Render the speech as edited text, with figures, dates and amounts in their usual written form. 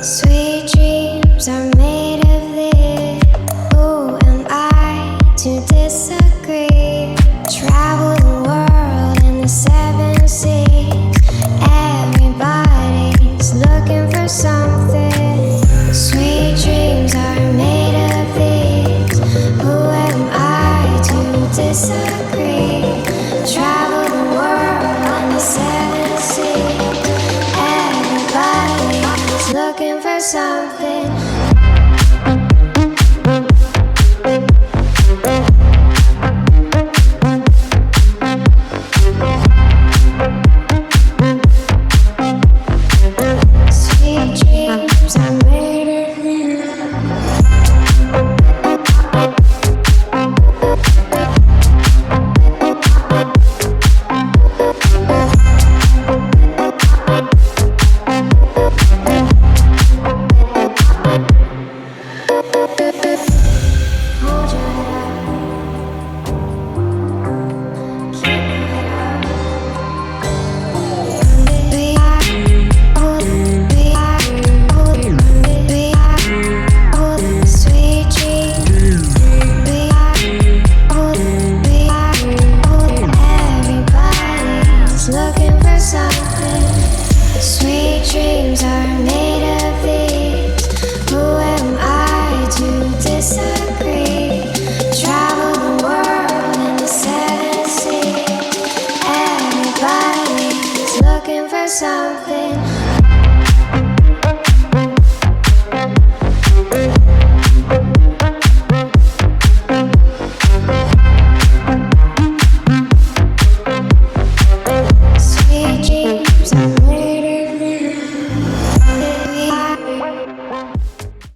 Sweet dreams are made of this. Who am I to disagree? Travel the world and the seven seas. Everybody's looking for something. Sweet dreams are made of these. Who am I to disagree? Travel the world and the seven seas. Everybody's looking for something. Sweet dreams are made of this. Hold your head up, keep it up. We are sweet dreams. Everybody's looking for something. Sweet dreams are made of these. Who am I to disagree? Travel the world in the seven seas. Everybody's looking for something.